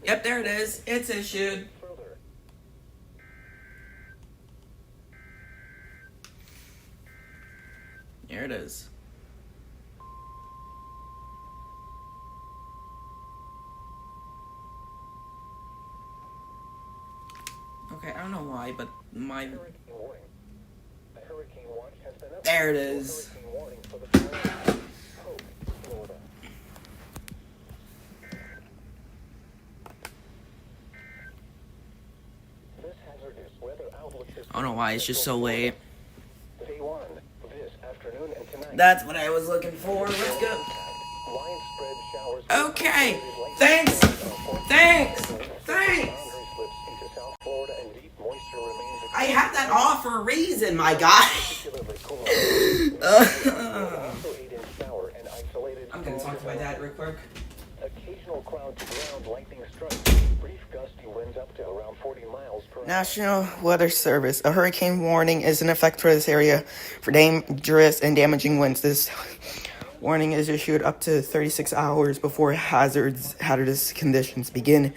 Yep, there it is. It's issued. Here it is. Okay, I don't know why, but my... There it is. I don't know why, it's just so late. That's what I was looking for. Let's go. Okay. Thanks. I have that off for a reason, my guy. I'm gonna talk to my dad real quick. Occasional cloud to ground lightning strikes. Brief gusty winds up to around 40 miles per hour. National Weather Service. A hurricane warning is in effect for this area for dangerous and damaging winds. This warning is issued up to 36 hours before hazardous conditions begin.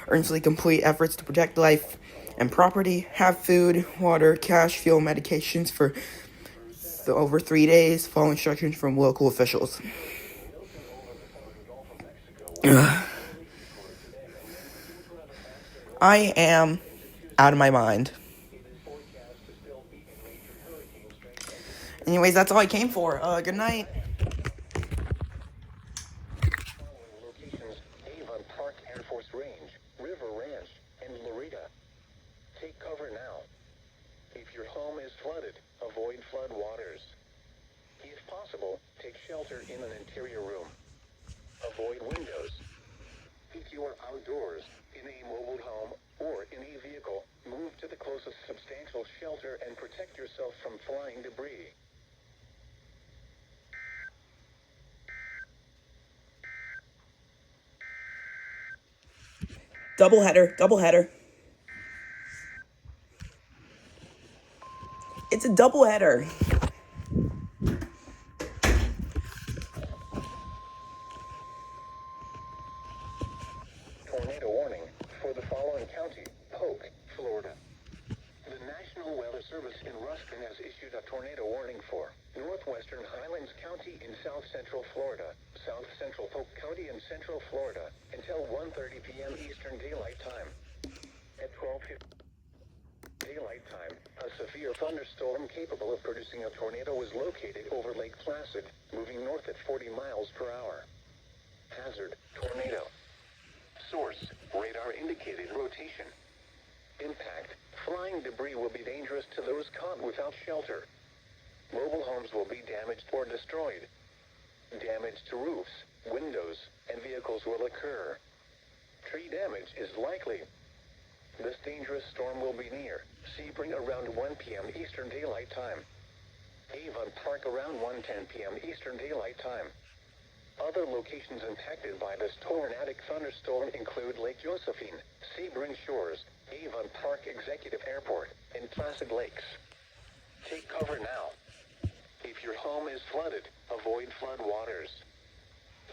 Earnestly complete efforts to protect life and property. Have food, water, cash, fuel, medications for over 3 days. Follow instructions from local officials. I am out of my mind. Anyways, that's all I came for. Good night. Locations: Avon Park Air Force Range, River Ranch, and Loretta. Take cover now. If your home is flooded, avoid flood waters. If possible, take shelter in an interior room. Avoid windows. If you are outdoors, in a mobile home, or in a vehicle, move to the closest substantial shelter and protect yourself from flying debris. Doubleheader. It's a doubleheader. Tornado warning for the following county: Polk, Florida. The National Weather Service in Ruskin has issued a tornado warning for northwestern Highlands County in south central Florida, south central Polk County in central Florida, until 1:30 p.m. Eastern Daylight Time. At 12:50 Daylight Time, a severe thunderstorm capable of producing a tornado was located over Lake Placid, moving north at 40 miles per hour. Hazard: tornado. Source: radar indicated rotation. Impact: flying debris will be dangerous to those caught without shelter. Mobile homes will be damaged or destroyed. Damage to roofs, windows, and vehicles will occur. Tree damage is likely. This dangerous storm will be near Sebring around 1 p.m. Eastern Daylight Time. Avon Park around 1:10 p.m. Eastern Daylight Time. Other locations impacted by this tornadic thunderstorm include Lake Josephine, Sebring Shores, Avon Park Executive Airport, and Placid Lakes. Take cover now. If your home is flooded, avoid flood waters.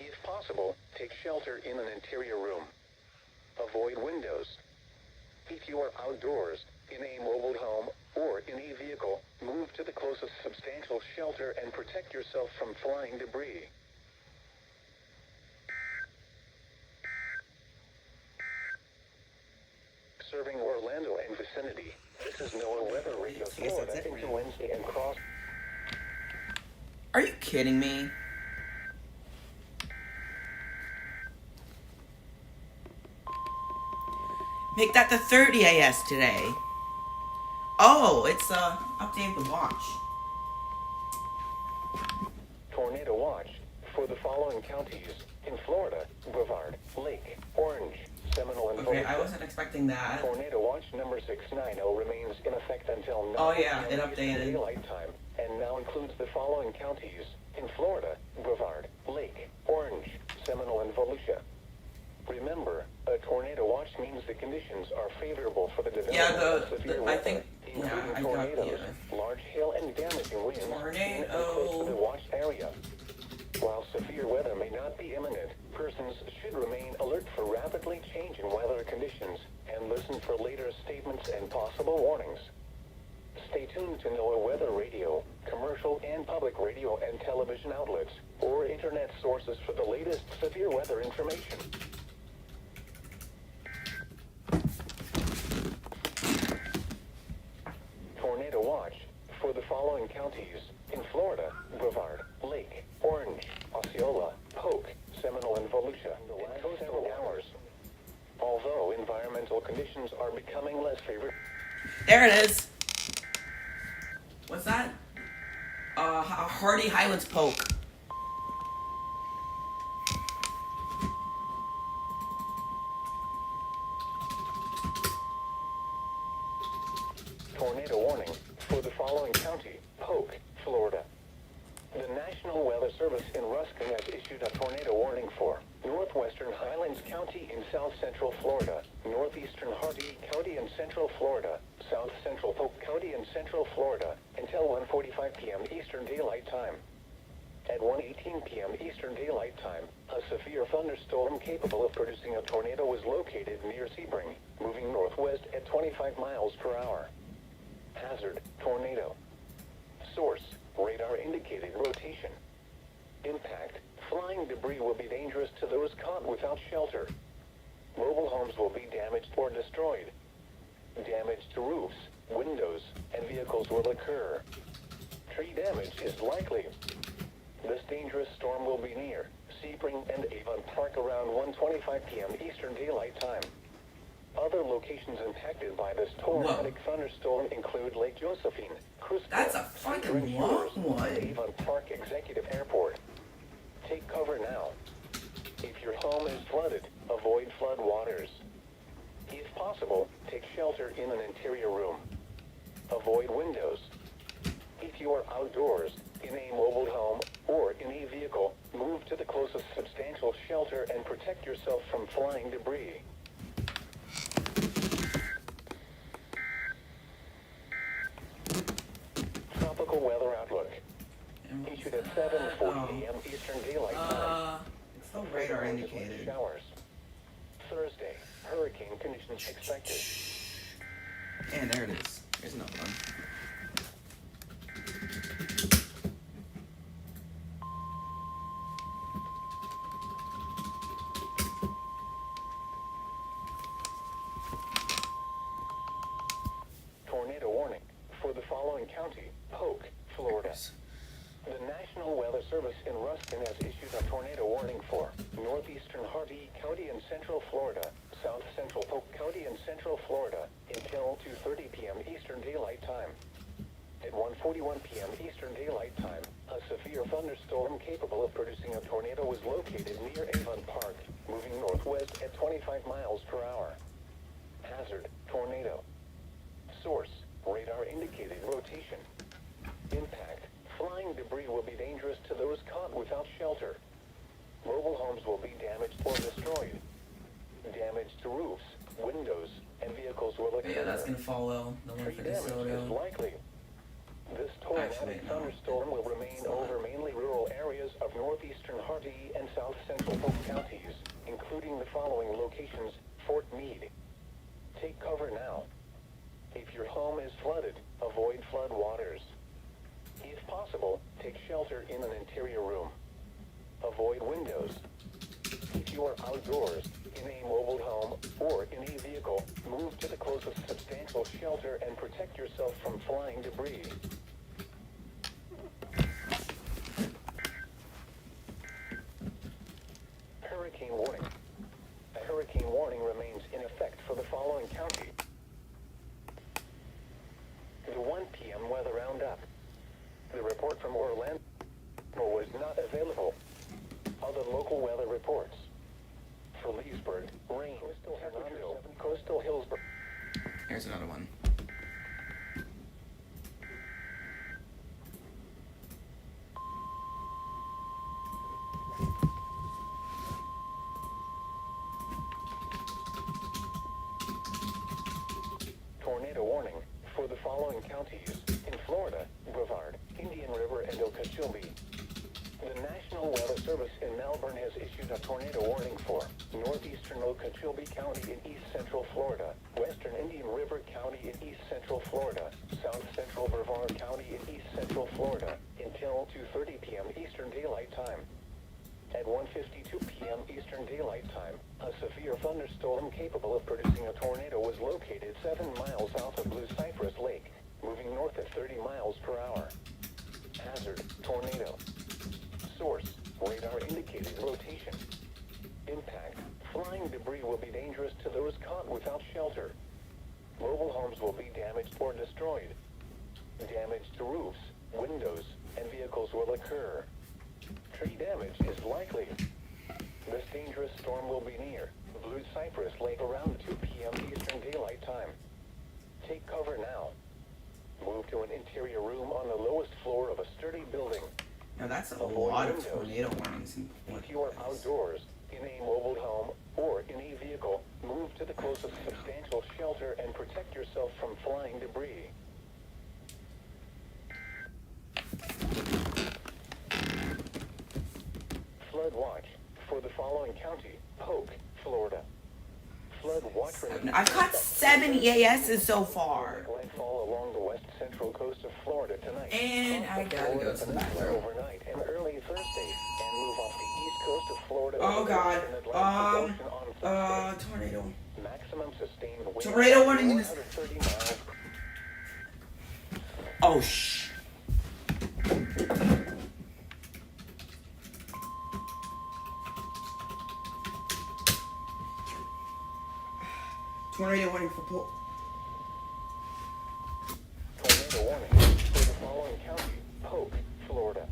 If possible, take shelter in an interior room. Avoid windows. If you are outdoors, in a mobile home, or in a vehicle, move to the closest substantial shelter and protect yourself from flying debris. Serving Orlando and vicinity. This is NOAA Weather Radio Florida into Wednesday and cross. Are you kidding me? Make that the 3rd EAS today. Oh, it's update the watch. Tornado watch for the following counties in Florida: Brevard, Lake, Orange, Seminole, and Okay, I wasn't expecting that. Tornado watch number 690 remains in effect until 9 Oh yeah, it updated. Daylight time, and now includes the following counties in Florida: Brevard, Lake, Orange, Seminole, and Volusia. Remember, a tornado watch means the conditions are favorable for the development of severe weather, I think, including tornadoes, large hail, and damaging winds close to the watched area. While severe weather may not be imminent, personnel citizens should remain alert for rapidly changing weather conditions and listen for later statements and possible warnings. Stay tuned to NOAA weather radio, commercial and public radio and television outlets, or internet sources for the latest severe weather information. Tornado watch for the following counties in Florida: Brevard, Lake, Orange, Osceola, Polk, Seminole, and Volusia in the last several hours. Although environmental conditions are becoming less favorable. There it is. What's that? Hardy Highlands Polk. Tornado warning for the following county: Polk, Florida. The National Weather Service in Ruskin has issued a tornado warning for northwestern Highlands County in south central Florida, northeastern Hardy County in central Florida, south central Polk County in central Florida until 1:45 p.m. Eastern Daylight Time. At 1:18 p.m. Eastern Daylight Time, a severe thunderstorm capable of producing a tornado was located near Sebring, moving northwest at 25 miles per hour. Hazard: tornado. Source: radar indicated rotation. Impact: flying debris will be dangerous to those caught without shelter. Mobile homes will be damaged or destroyed. Damage to roofs, windows, and vehicles will occur. Tree damage is likely. This dangerous storm will be near Sebring and Avon Park around 1:25 p.m. Eastern Daylight Time. Other locations impacted by this tornadic thunderstorm include Lake Josephine, Crisco, That's a fucking long one. and Avon Park Executive Airport. Take cover now. If your home is flooded, avoid flood waters. If possible, take shelter in an interior room. Avoid windows. If you are outdoors, in a mobile home, or in a vehicle, move to the closest substantial shelter and protect yourself from flying debris. Tropical weather outlook. Issued at 7:40 a.m. Eastern Daylight Time. It's the radar indicated. Showers. Thursday, hurricane conditions expected. And there it is. Here's another one. Tornado warning for the following county: Polk, Florida. The National Weather Service in Ruskin has issued a tornado warning for northeastern Hardy County in central Florida, south central Polk County in central Florida until 2:30 p.m. Eastern Daylight Time. At 1:41 p.m. Eastern Daylight Time, a severe thunderstorm capable of producing a tornado was located near Avon Park, moving northwest at 25 miles per hour. Hazard: tornado. Source: radar indicated rotation. Impact: flying debris will be dangerous to those caught without shelter. Mobile homes will be damaged or destroyed. Damage to roofs, windows, and vehicles will occur. Yeah, that's gonna follow the one Tree for damage is DeSoto. likely. This tornadic thunderstorm will remain over mainly rural areas of northeastern Hardy and south central Polk counties, including the following locations: Fort Meade. Take cover now. If your home is flooded, avoid flood waters. If possible, take shelter in an interior room. Avoid windows. If you are outdoors, in a mobile home, or in a vehicle, move to the closest substantial shelter and protect yourself from flying debris. Hurricane warning. A hurricane warning remains in effect for the following county. The 1 p.m. weather roundup. The report from Orlando was not available. Other local weather reports. For Leesburg, rain. Coastal Hillsborough. Here's another one. Tornado warning for the following counties in Florida: Brevard, Indian River, and Okeechobee. The National Weather Service in Melbourne has issued a tornado warning for northeastern Okeechobee County in east central Florida, western Indian River County in east central Florida, south central Brevard County in east central Florida until 2:30 p.m. Eastern Daylight Time. At 1:52 p.m. Eastern Daylight Time, a severe thunderstorm capable of producing a tornado was located 7 miles south of Blue Cypress Lake, moving north at 30 miles per hour. Hazard, tornado. Source, radar indicated rotation. Impact, flying debris will be dangerous to those caught without shelter. Mobile homes will be damaged or destroyed. Damage to roofs, windows, and vehicles will occur. Tree damage is likely. This dangerous storm will be near Blue Cypress Lake around 2 p.m. Eastern Daylight Time. Take cover now. Move to an interior room on the lowest floor of a sturdy building. Now that's a Avoid lot of windows. tornado warnings. If you are outdoors, in a mobile home, or in a vehicle, move to the closest substantial shelter and protect yourself from flying debris. Flood watch for the following county: Polk, Florida. Flood watch. I've caught 7 EASs so far. Landfall along the west central coast of Florida tonight. And I gotta go to the bathroom. Overnight and early Thursday, and move off the east coast of Florida. Oh God. Thursday. Tornado. Maximum sustained wind. Tornado warning in this. 130 miles. Oh shh. Tornado warning for Polk. Tornado warning for the following county: Polk, Florida.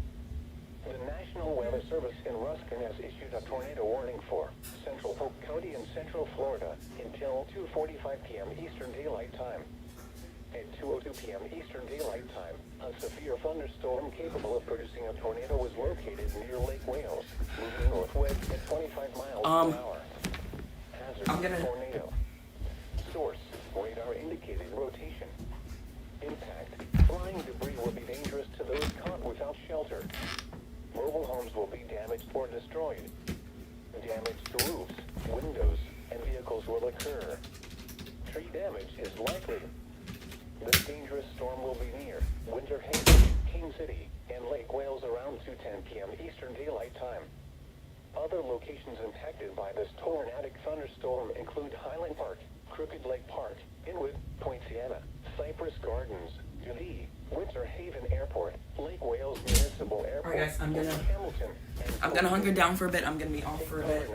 The National Weather Service in Ruskin has issued a tornado warning for central Polk County in central Florida until 2:45 p.m. Eastern Daylight Time. At 2:02 p.m. Eastern Daylight Time, a severe thunderstorm capable of producing a tornado was located near Lake Wales, moving northwest at 25 miles per hour. Hazard, I'm gonna- tornado. Source, radar indicated rotation. Impact, flying debris will be dangerous to those caught without shelter. Mobile homes will be damaged or destroyed. Damage to roofs, windows, and vehicles will occur. Tree damage is likely. This dangerous storm will be near Winter Haven, King City, and Lake Wales around 2:10 p.m. Eastern Daylight Time. Other locations impacted by this tornadic thunderstorm include Highland Park, Crooked Lake Park, Inwood, Point Siena, Cypress Gardens, Dundee, Winter Haven Airport, Lake Wales Municipal Airport, Alright guys, I'm Hamilton, gonna hunker down for a bit. I'm gonna be off for a bit.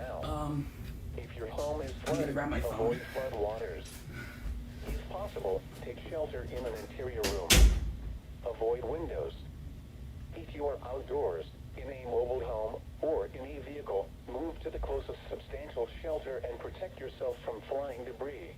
If your home is I'm flooded, gonna grab my phone. avoid flood waters. If possible, take shelter in an interior room. Avoid windows. If you are outdoors, in a mobile home, or in a vehicle, move to the closest substantial shelter and protect yourself from flying debris.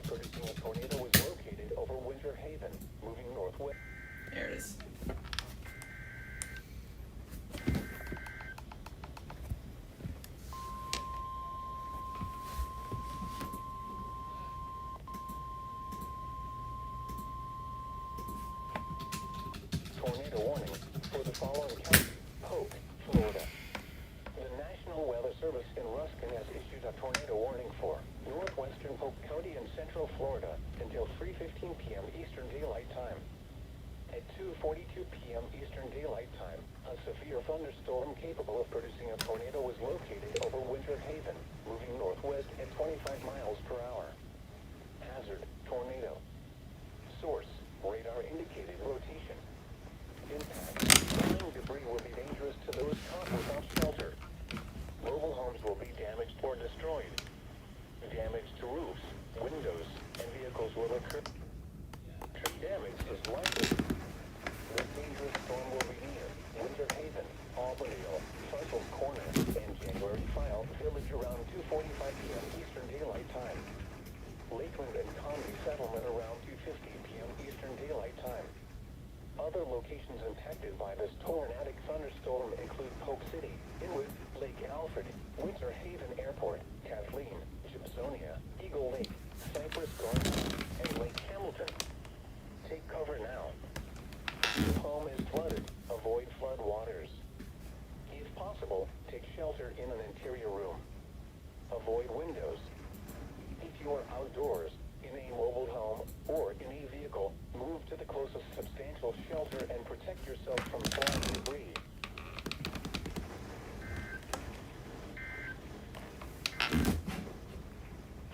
producing a tornado was located over Winter Haven, moving northwest. There it is. Tornado warning for the following county: Polk, Florida. The National Weather Service in Ruskin has issued a tornado warning for northwestern Polk County and central Florida until 3:15 p.m. Eastern Daylight Time. At 2:42 p.m. Eastern Daylight Time, a severe thunderstorm capable of producing a tornado was located over Winter Haven, moving northwest at 25 miles per hour. Hazard: tornado. Source: radar indicated rotation. Impact: flying debris will be dangerous to those caught without shelter. Mobile homes will be damaged or destroyed. Damage to roofs, windows, and vehicles will occur. Tree damage is likely. This dangerous storm will be near Winter Haven, Albanyville, Fussell's Corner, and January File Village around 2:45 p.m. Eastern Daylight Time. Lakeland and Conway Settlement around 2:50 p.m. Eastern Daylight Time. Other locations impacted by this tornadic thunderstorm include Polk City, Inwood, Lake Alfred, Winter Haven Airport, Kathleen, Gibsonia, Eagle Lake, Cypress Gardens, and Lake Hamilton. Take cover now. If your home is flooded, avoid flood waters. If possible, take shelter in an interior room. Avoid windows. If you are outdoors, in a mobile home, or in a vehicle, move to the closest substantial shelter and protect yourself from flying debris.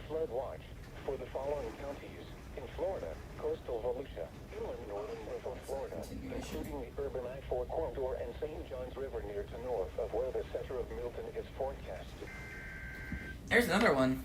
Flood watch for the following counties: in Florida, coastal Volusia, inland northern central Florida, including the urban I-4 corridor and St. Johns River near to north of where the center of Milton is forecast. There's another one.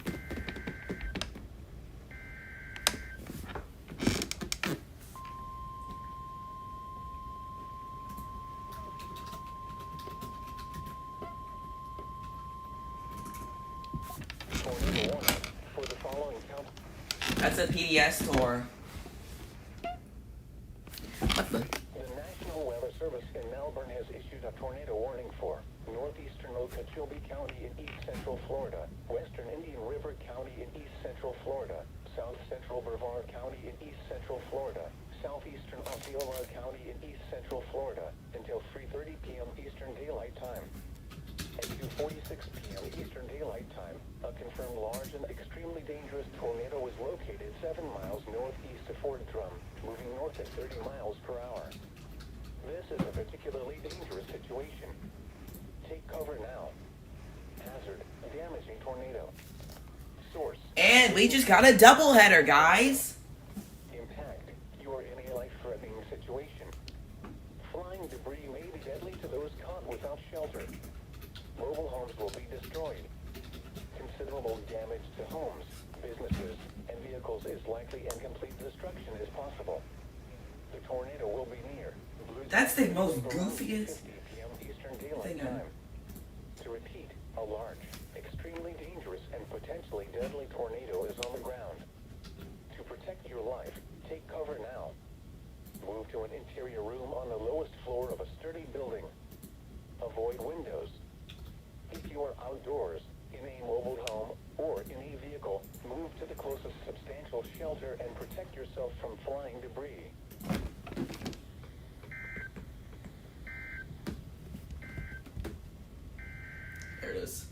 Tornado warning for the following counties. That's a PDS tour. What the? The National Weather Service in Melbourne has issued a tornado warning for northeastern Okeechobee County in east central Florida, western Indian River County in east central Florida, south central Brevard County in east central Florida, southeastern Osceola County in east central Florida until 3:30 p.m. Eastern Daylight Time. At 2:46 p.m. Eastern Daylight Time, a confirmed large and extremely dangerous tornado was located 7 miles northeast of Fort Drum, moving north at 30 miles per hour. This is a particularly dangerous situation. Take cover now. Hazard: damaging tornado. Source: And we just got a doubleheader, guys. impact: you are in a life-threatening situation. Flying debris may be deadly to those caught without shelter. Mobile homes will be destroyed. Considerable damage to homes, businesses, and vehicles is likely, and complete destruction is possible. The tornado will be near. That's the most goofiest 50 p.m. Eastern Daylight thing Time. To repeat, a large, extremely dangerous, and potentially deadly tornado is on the ground. To protect your life, take cover now. Move to an interior room on the lowest floor of a sturdy building. Avoid windows. If you are outdoors, in a mobile home, or in a vehicle, move to the closest substantial shelter and protect yourself from flying debris. There it is.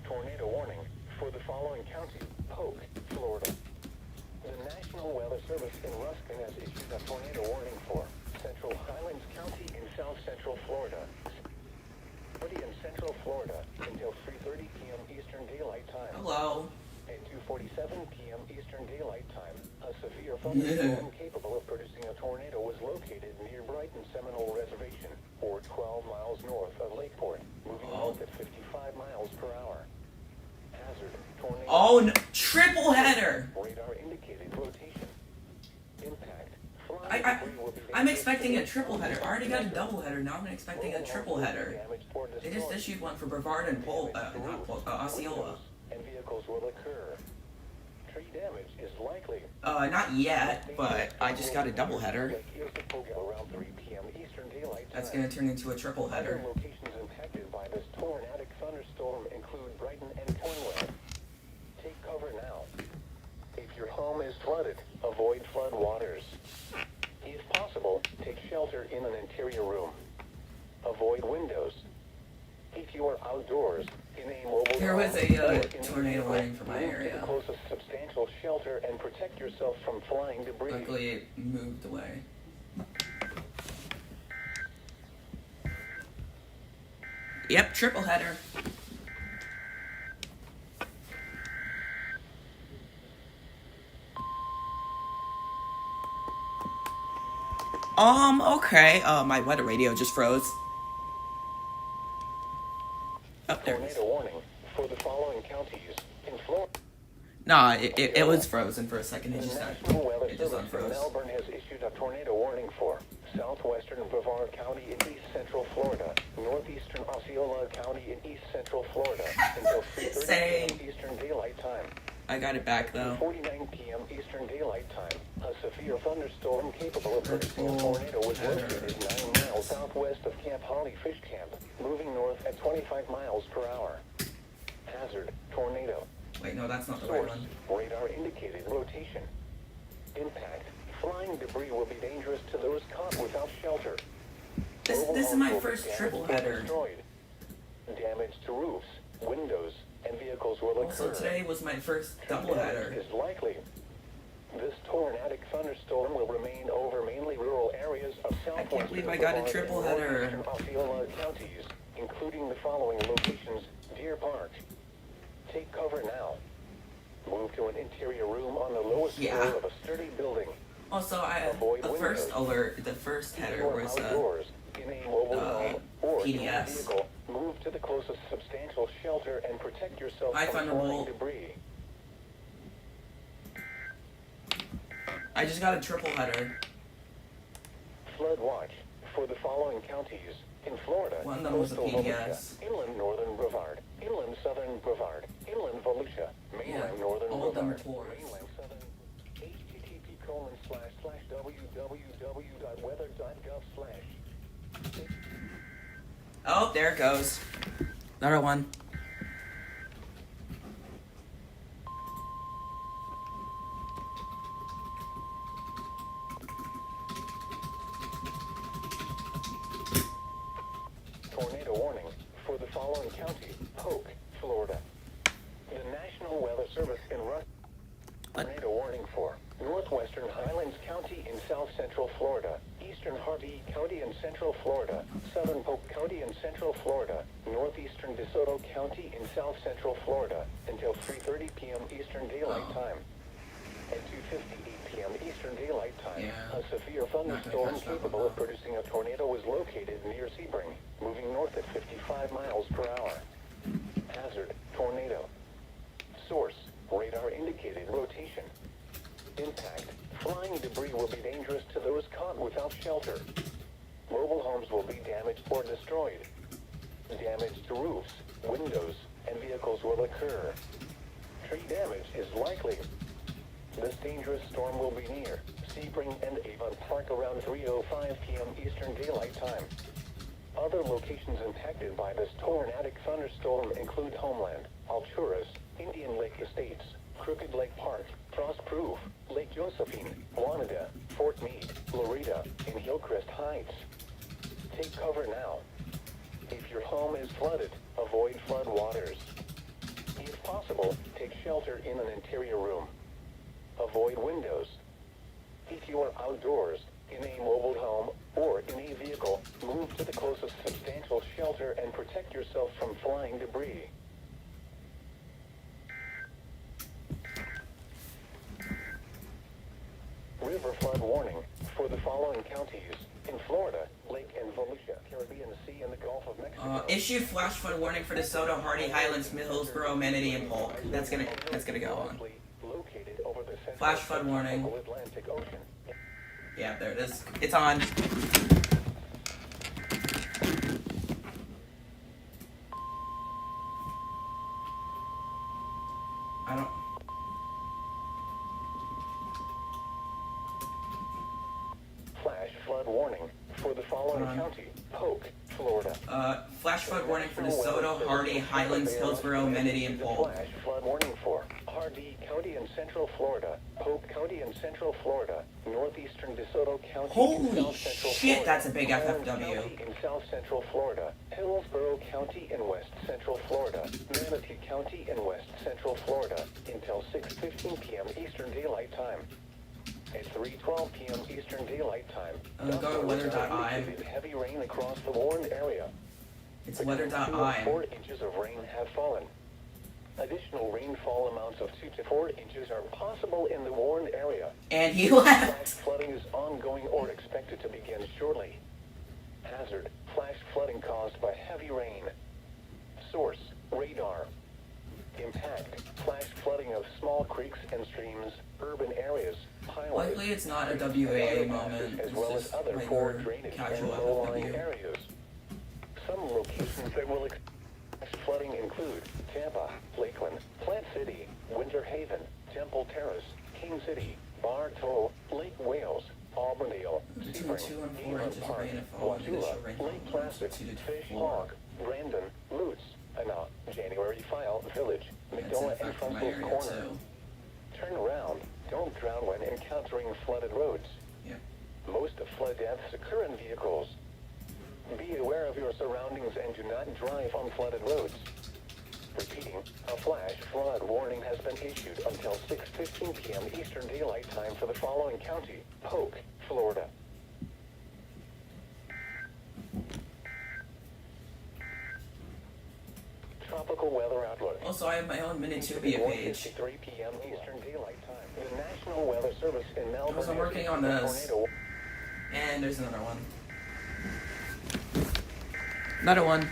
Tornado warning for the following county: Polk, Florida. The National Weather Service in Ruskin has issued a tornado warning for Central Highlands County in south central Florida. In central Florida until 3:30 p.m. Eastern Daylight Time. Hello. At 2:47 p.m. Eastern Daylight Time, a severe thunderstorm capable of producing a tornado was located near Brighton Seminole Reservation, or 12 miles north of Lakeport, moving north at 55 miles per hour. Hazard: tornado. Oh, no. Triple header. Radar indicated rotation. I'm expecting a triple header. I already got a double header. Now I'm expecting a triple header. They just issued one for Brevard and Osceola. And vehicles will occur. Tree damage is likely. Not yet, but I just got a double header. Around 3 p.m. Eastern Daylight Time. That's gonna turn into a triple header. Other locations impacted by this tornadic thunderstorm include Brighton and Cornwall. Take cover now. If your home is flooded, avoid flood waters. If possible, take shelter in an interior room. Avoid windows. If you are outdoors, in a mobile There was home a or in tornado vehicle, warning for my move to area. the closest substantial shelter and protect yourself from flying debris. Luckily, it moved away. Yep, triple header. Okay. My weather radio just froze. Oh, there it is. Tornado warning for the following counties in Florida. Nah, it was frozen for a second. It The just National Weather it just Service in unfroze. Melbourne has issued a tornado warning for southwestern Brevard County in east central Florida, northeastern Osceola County in east central Florida until 3:30 Same. p.m. Eastern Daylight Time. I got it back though. 49 p.m. Eastern Daylight Time. A severe thunderstorm capable of producing a tornado was located 9 miles southwest of Camp Holly Fish Camp, moving north at 25 miles per hour. Hazard: tornado. Wait, no, that's not the right Source: one. radar indicated rotation. Impact: flying debris will be dangerous to those caught without shelter. This is my first triple header. Destroyed. Damage to roofs, windows, and vehicles will occur. Also, today was my first Tree double damage header. is likely. This tornadic thunderstorm will remain over mainly rural areas of southwestern believe I got a Brevard triple and header. northeastern Osceola counties, including the following locations: Deer Park. Take cover now. Move to an interior room on the lowest floor of a sturdy building. Also, Avoid the first windows. alert, the first If header you are was outdoors, in a mobile home or in a PDS. vehicle, move to the closest substantial shelter and protect yourself Hi, from Thunderbolt. flying debris. I just got a triple header. Flood watch for the following counties in Florida: One of them was a coastal PDS. Volusia, inland northern Brevard, inland southern Brevard, inland Volusia, mainland Yeah, northern all of them are Brevard, Taurus. mainland southern. http://www.weather.gov/. Oh, there it goes. Another one. Tornado warning for the following county: Polk, Florida. The National Weather Service in Russ. Tornado warning for northwestern Highlands County in south central Florida, eastern Harvey County in central Florida, southern Polk County in central Florida, northeastern DeSoto County in south central Florida until 3:30 p.m. Eastern Daylight Time. At 2:58 p.m. Eastern Daylight Time, Yeah. a severe thunderstorm capable of producing a tornado was located near Sebring, moving north at 55 miles per hour. Hazard: tornado. Source: radar indicated rotation. Impact: flying debris will be dangerous to those caught without shelter. Mobile homes will be damaged or destroyed. Damage to roofs, windows, and vehicles will occur. Tree damage is likely. This dangerous storm will be near Sebring and Avon Park around 3:05 p.m. Eastern Daylight Time. Other locations impacted by this tornadic thunderstorm include Homeland, Alturas, Indian Lake Estates, Crooked Lake Park, Frostproof, Lake Josephine, Wanada, Fort Meade, Loretta, and Hillcrest Heights. Take cover now. If your home is flooded, avoid flood waters. If possible, take shelter in an interior room. Avoid windows. If you are outdoors, in a mobile home or in a vehicle, move to the closest substantial shelter and protect yourself from flying debris. River flood warning for the following counties in Florida: Lake and Volusia, Caribbean Sea, and the Gulf of Mexico. Issued flash flood warning for DeSoto, Hardy, Highlands, Hillsborough, Manatee, and Polk. That's gonna go on. Located over the central Flash flood warning. Atlantic Ocean. Yeah, there it is. It's on. I don't... Flash flood warning for the following county: Polk, Florida. Flash flood warning for DeSoto, Hardy, Highlands, Hillsborough, Menifee, and Polk. Flash flood warning for Hardy County in Central Florida, Polk County in Central Florida, northeastern DeSoto County in Holy South Central shit, Florida, that's a big Highlands FFW. County in South Central Florida, Hillsborough County in West Central Florida, Manatee County in West Central Florida until 6:15 p.m. Eastern Daylight Time. At 3:12 p.m. Eastern Daylight Time, Go to weather.i. heavy rain across the warned area. It's Between 2 and weather.i. 4 inches of rain have fallen. Additional rainfall amounts of 2 to 4 inches are possible in the warned area. And he Flash left. flooding is ongoing or expected to begin shortly. Hazard: flash flooding caused by heavy rain. Source: radar. Impact: flash flooding of small creeks and streams, urban areas, highways, Likely it's not a WEA moment. as It's well as just other poor regular drainage casual and low-lying FFW. areas. Some locations that will experience flooding include Tampa, Lakeland, Plant City, Winter Haven, Temple Terrace, King City, Bartow, Lake Wales, Auburndale, Between Sebring, 2 and 4 Avon inches of Park, rain have fallen. Wauchula, Initial rainfall Lake amounts Placid, 2 to Fish 4. Hawk, Brandon, Lutz, January File, Village, That's in McDonough and effect for my Frontal's area Corner. too. Turn around. Don't drown when encountering flooded roads. Yeah. Most flood deaths occur in vehicles. Be aware of your surroundings and do not drive on flooded roads. Repeating, a flash flood warning has been issued until 6:15 p.m. Eastern Daylight Time for the following county: Polk, Florida. Tropical weather outlook. Also, I have my own Minitubia page. 1:53 p.m. Eastern Daylight Time. The National Weather Service in Melbourne. Also, I'm working on this. And there's another one. Another one.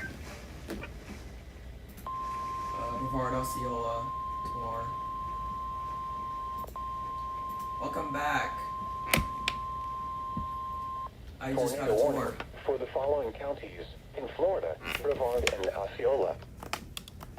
Brevard Osceola tour. Welcome back. I just got a Tornado tour. warning for the following counties in Florida: Brevard and Osceola.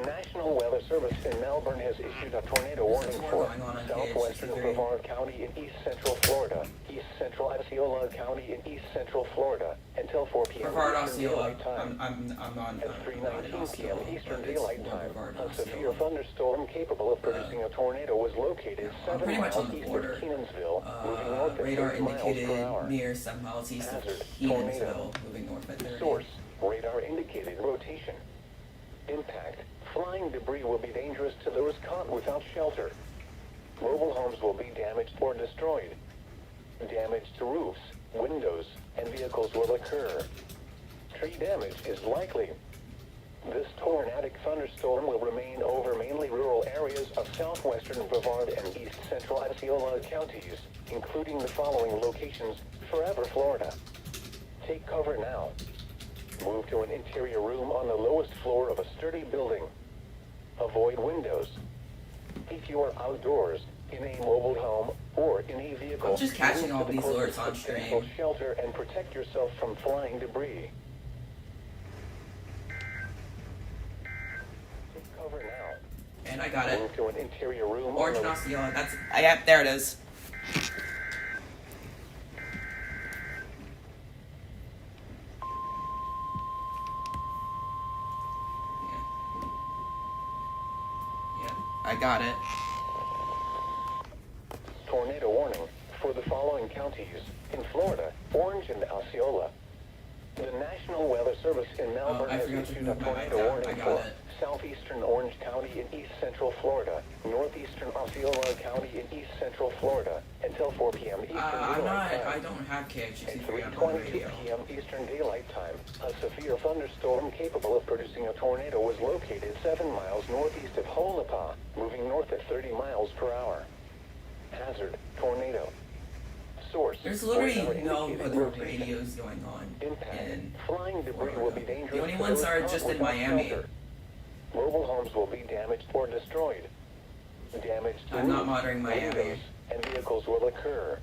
National Weather Service in Melbourne has issued a tornado warning tour for going on southwestern KH63. Brevard County in east central Florida, east central Osceola County in east central Florida until 4 p.m. Brevard Eastern Osceola. Daylight Time. I'm not At in 3:19 p.m. Osceola, Eastern but it's Daylight more Time, Brevard a severe Osceola. thunderstorm capable of producing a tornado was located I'm 7 pretty much miles on the east border. of Kenansville, moving north at Radar 30 miles indicated per hour. near 7 miles east of Hazard: Kenansville, tornado. moving north at 30. Source: radar indicated rotation. Impact: flying debris will be dangerous to those caught without shelter. Mobile homes will be damaged or destroyed. Damage to roofs, windows, and vehicles will occur. Tree damage is likely. This tornadic thunderstorm will remain over mainly rural areas of southwestern Brevard and east central Osceola counties, including the following locations: Forever, Florida. Take cover now. Move to an interior room on the lowest floor of a sturdy building. Avoid windows. If you are outdoors, in a mobile home, or in a vehicle, I'm just catching move all to the these closest alerts on substantial stream. shelter and protect yourself from flying debris. Take cover now. And I got it. Move to an interior room Orange on and the Osceola. That's. Yep, there it is. Yeah, I got it. tornado warning for the following counties in Florida: Orange and Osceola. The National Weather Service in Melbourne I has forgot to issued a move my mic tornado down. warning I got for it. southeastern Orange County in east central Florida, northeastern Osceola County in east central Florida until 4 p.m. Eastern Daylight Time. I don't have At KH63 on 3:22 radio. p.m. Eastern Daylight Time, a severe thunderstorm capable of producing a tornado was located 7 miles northeast of Holapa, moving north at 30 miles per hour. Hazard: tornado. Source: There's literally radar no indicated other rotation. radios going on Impact: in flying debris will be dangerous. The only to ones those are caught just in without Miami. shelter. Mobile homes will be damaged or destroyed. Damage to I'm not roofs, monitoring Miami. windows, and vehicles will occur.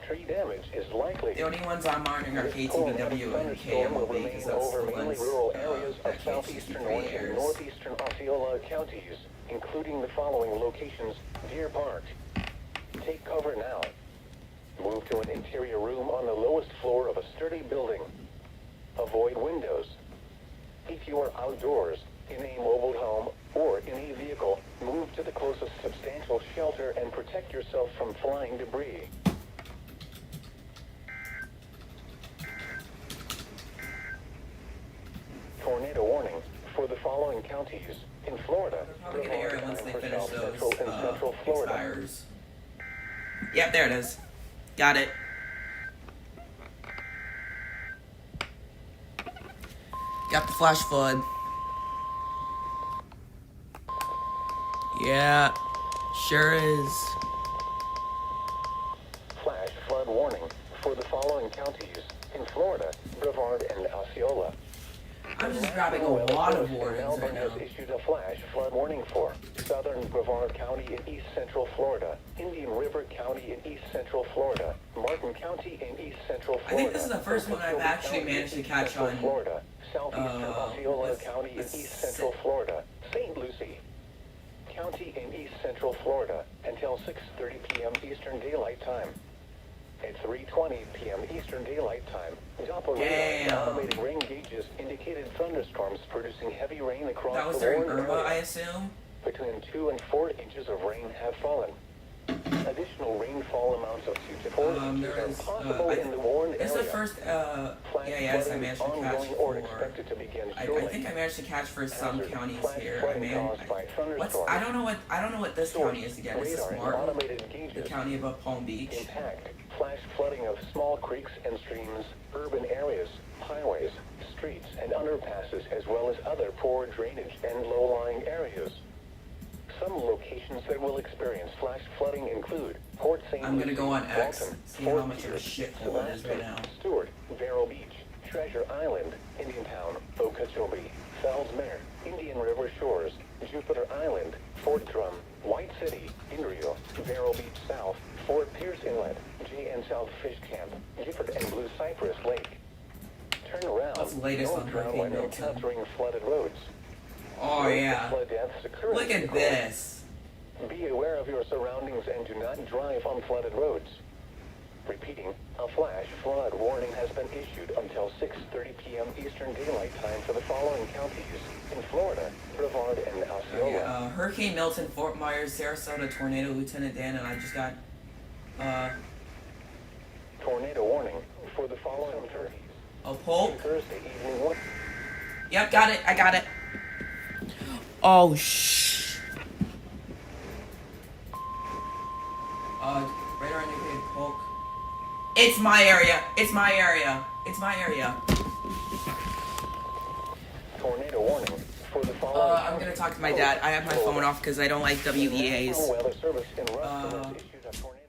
Tree damage is likely. The only ones I'm monitoring are KTVW and Thunderstorm will KMOV remain because that's over the mainly ones rural areas of that southeastern KHTC3 Orange and airs. northeastern Osceola counties, including the following locations: Deer Park. Take cover now. Move to an interior room on the lowest floor of a sturdy building. Avoid windows. If you are outdoors, in a mobile home, or in a vehicle, move to the closest substantial shelter and protect yourself from flying debris. Tornado warning for the following counties in Florida. They're probably gonna air it once they For finish South those Central and Central Florida. expires. Yep, there it is. Got it. Got the flash flood. Yeah, sure is. Flash flood warning for the following counties in Florida, Brevard and Osceola. I'm just grabbing a lot of warnings right Melbourne now. has issued a flash flood warning for southern Brevard County in east central Florida, Indian River County in east central Florida, Martin County in east central Florida. I think this is the first one I've Okeechobee actually County managed to in catch central on. Florida, southeastern Osceola let's- County in let's east central sit. Florida, St. Lucie County in east central Florida until 6:30 p.m. Eastern Daylight Time. At 3:20 p.m. Eastern Daylight Time, Doppler radar and automated rain gauges indicated thunderstorms producing heavy rain across That was the during warned Irma, I area. assume. Between 2 and 4 inches of rain have fallen. Additional rainfall amounts of 2 to 4 inches There are is, possible in the warned This is area. the first, Flash EAS I flooding managed is to catch ongoing or for. expected to begin I shortly. think I managed to catch for some Hazard. counties Flash here. I flooding mean, caused by what's thunderstorms. I don't know what this county is again. Is this Radar and Martin? automated The gauges. county above Palm Beach. Impact. Flash flooding of small creeks and streams, urban areas, highways, streets, and underpasses, as well as other poor drainage and low-lying areas. Some locations that will experience flash flooding include Port St. I'm gonna Lucie, go on X, Walton, see Fort how much of a Pierce, shithole it is right now. Stewart, Vero Beach, Treasure Island, Indiantown, Okeechobee, Fellsmere, Indian River Shores, Jupiter Island, Fort Drum, White City, Inrio, Vero Beach South, Fort Pierce Inlet, J and South Fish Camp, Gifford and Blue Cypress Lake. Turn around. What's the latest Don't on drown Hurricane when Milton? encountering flooded roads. Oh Note the yeah. flood deaths occurring Look at across. this. Be aware of your surroundings and do not drive on flooded roads. Repeating, a flash flood warning has been issued until 6:30 p.m. Eastern Daylight Time for the following counties in Florida, Brevard, and Osceola. Hurricane Milton, Fort Myers, Sarasota, tornado, Lieutenant Dan, and I just got Tornado warning for the following counties. a Polk. Thursday evening one. Yep, got it. I got it. Oh shh. Radar indicated Polk. It's my area. It's my area. It's my area. Tornado warning for the following. I'm gonna talk to my dad. I have my phone off because I don't like WEAs. National Weather Service in Ruston has issued a tornado.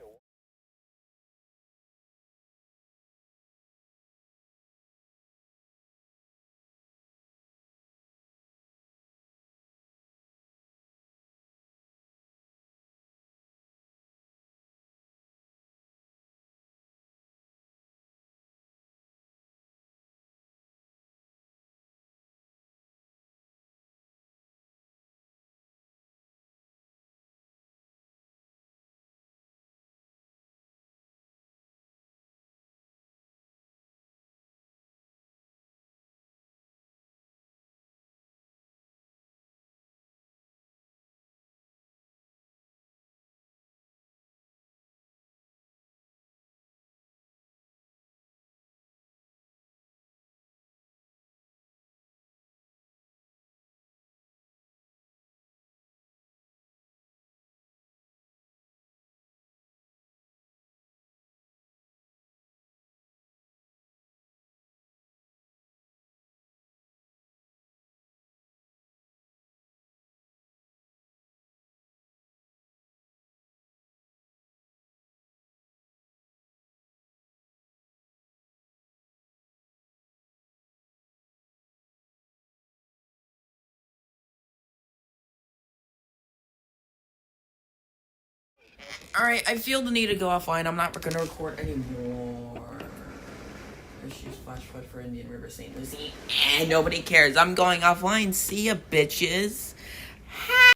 Alright, I feel the need to go offline. I'm not gonna record anymore. Issues flash flood for Indian River St. Lucie. And nobody cares. I'm going offline. See ya, bitches.